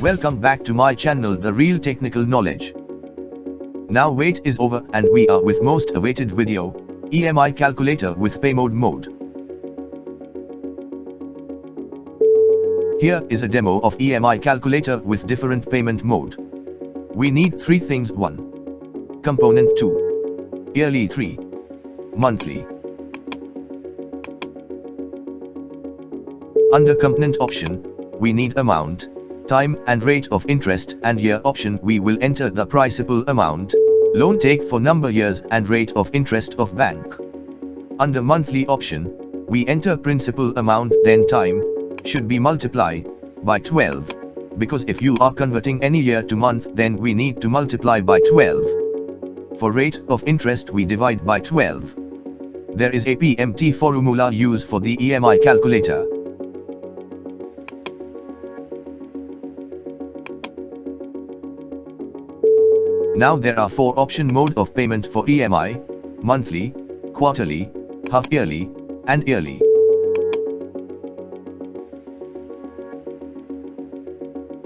Welcome back to my channel, The Real Technical Knowledge. Now wait is over and we are with most awaited video, EMI Calculator with Pay Mode. Here is a demo of EMI Calculator with different payment mode. We need 3 things: 1. Component 2. Yearly 3. Monthly. Under component option, we need amount, time and rate of interest, and year option we will enter the principal amount, loan take for number years and rate of interest of bank. Under monthly option, we enter principal amount, then time should be multiplied by 12, because if you are converting any year to month then we need to multiply by 12. For rate of interest we divide by 12. There is a PMT formula used for the EMI calculator. Now there are 4 option mode of payment for EMI: monthly, quarterly, half-yearly, and yearly.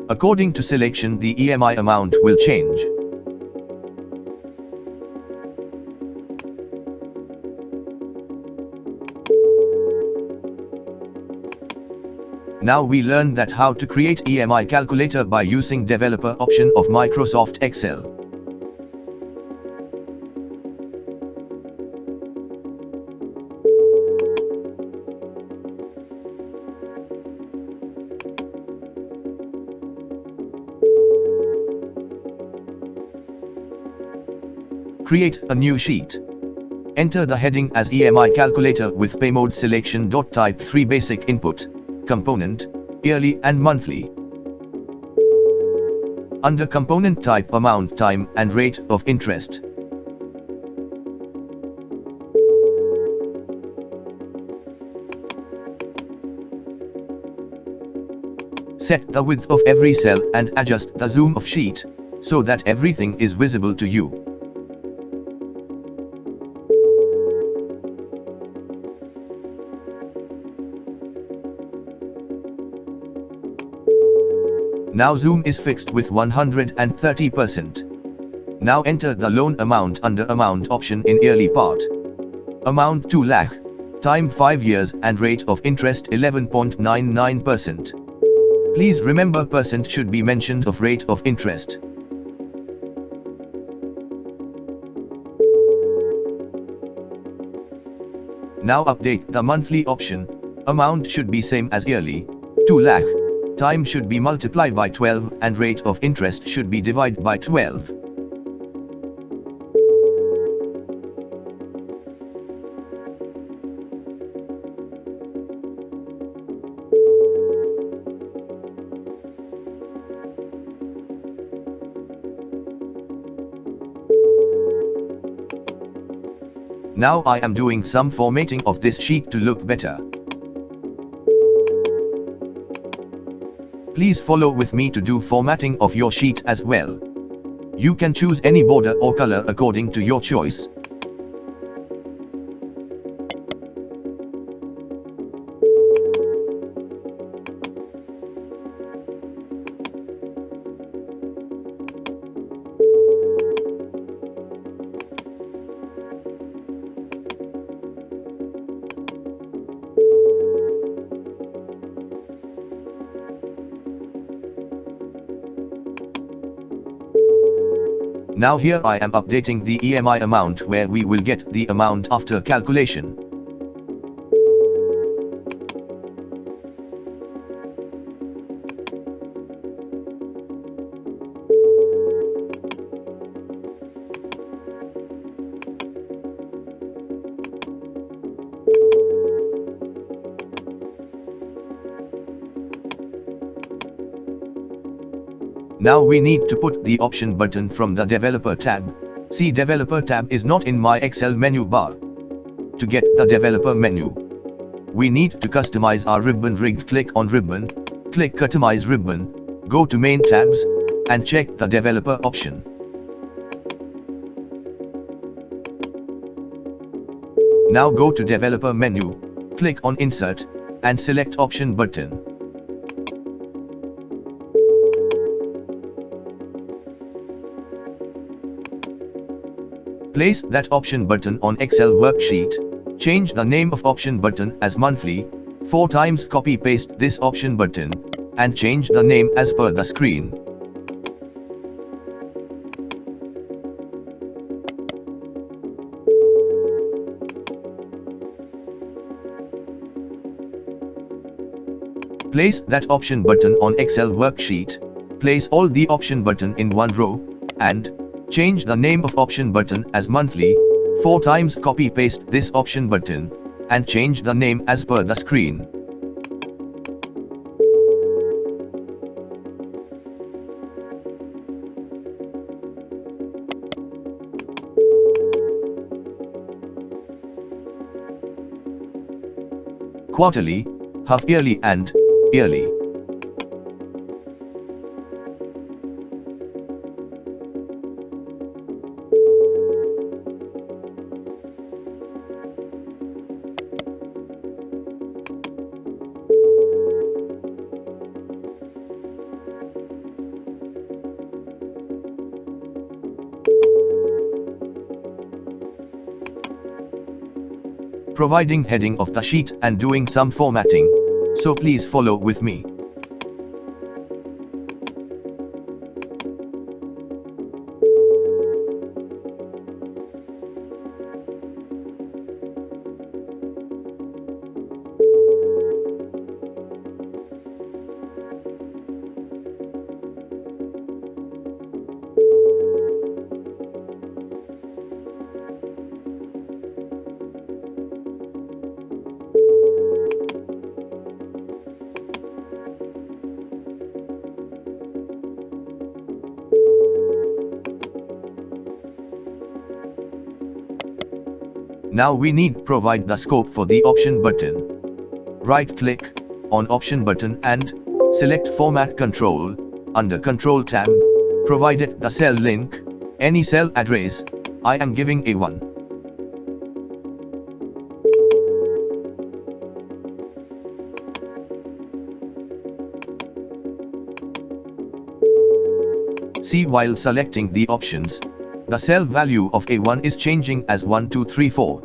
According to selection, the EMI amount will change. Now we learn that how to create EMI calculator by using developer option of Microsoft Excel. Create a new sheet. Enter the heading as EMI calculator with pay mode selection. Type 3 basic input: component, yearly and monthly. Under component, type amount, time and rate of interest. Set the width of every cell and adjust the zoom of sheet so that everything is visible to you. Now zoom is fixed with 130%. Now enter the loan amount under amount option in yearly part. Amount 2 lakh, time 5 years and rate of interest 11.99%. Please remember percent should be mentioned of rate of interest. Now update the monthly option. Amount should be same as yearly, 2 lakh. Time should be multiplied by 12 and rate of interest should be divided by 12. Now I am doing some formatting of this sheet to look better. Please follow with me to do formatting of your sheet as well. You can choose any border or color according to your choice. Now here I am updating the EMI amount where we will get the amount after calculation. Now we need to put the option button from the developer tab. See, developer tab is not in my Excel menu bar. To get the developer menu, we need to customize our ribbon rig. Click on ribbon, click customize ribbon, go to main tabs, and check the developer option. Now go to developer menu, click on insert, and select option button. Place that option button on Excel worksheet. Change the name of option button as monthly. 4 times copy paste this option button and change the name as per the screen. Place that option button on Excel worksheet. Place all the option button in one row and change the name of option button as monthly. 4 times copy paste this option button and change the name as per the screen. Quarterly, half-yearly and yearly. Providing heading of the sheet and doing some formatting, so please follow with me. Now we need provide the scope for the option button. Right click on option button and select format control. Under control tab, provided the cell link, any cell address, I am giving A1. See, while selecting the options, the cell value of A1 is changing as 1, 2, 3, 4.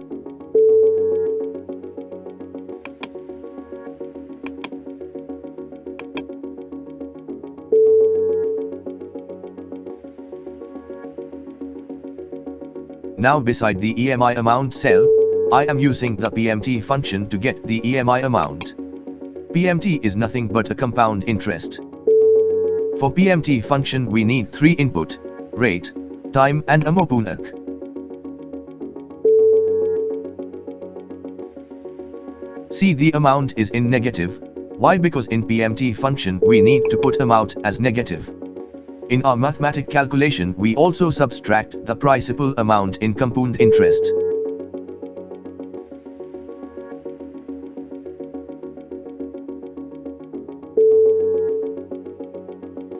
Now beside the EMI amount cell, I am using the PMT function to get the EMI amount. PMT is nothing but a compound interest. For PMT function we need 3 input, rate, time and a mopunak. See, the amount is in negative. Why? Because in PMT function we need to put amount as negative. In our mathematic calculation we also subtract the principal amount in compound interest.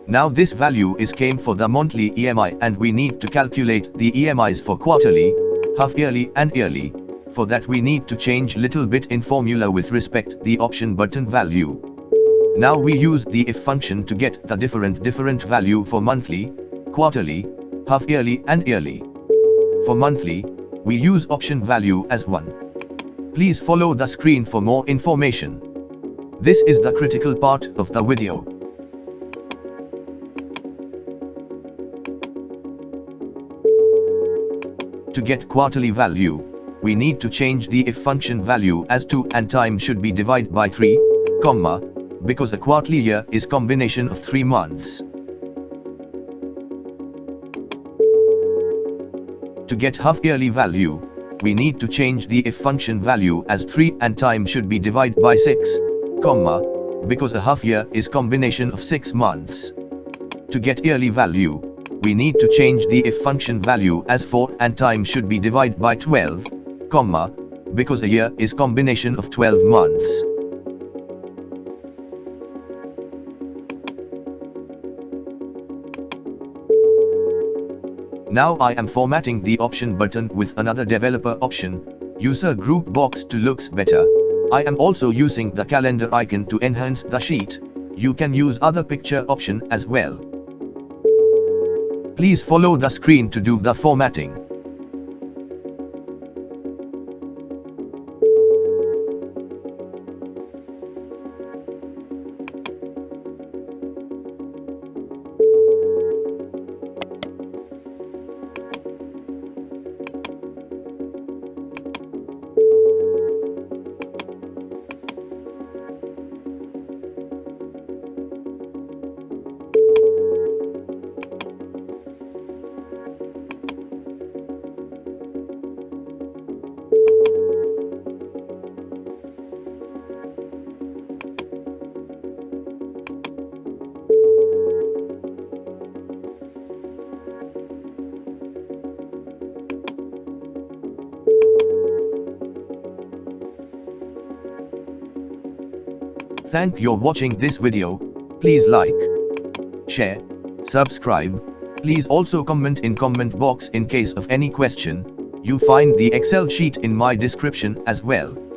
Now this value is came for the monthly EMI and we need to calculate the EMIs for quarterly, half-yearly and yearly. For that we need to change little bit in formula with respect the option button value. Now we use the if function to get the different value for monthly, quarterly, half-yearly and yearly. For monthly, we use option value as 1. Please follow the screen for more information. This is the critical part of the video. To get quarterly value, we need to change the if function value as 2 and time should be divided by 3, because a quarterly year is combination of 3 months. To get half-yearly value, we need to change the if function value as 3 and time should be divided by 6, because a half year is combination of 6 months. To get yearly value, we need to change the if function value as 4 and time should be divided by 12, because a year is combination of 12 months. Now I am formatting the option button with another developer option, user group box to looks better. I am also using the calendar icon to enhance the sheet. You can use other picture option as well. Please follow the screen to do the formatting. Thank you for watching this video. Please like, share, subscribe. Please also comment in comment box in case of any question. You find the Excel sheet in my description as well.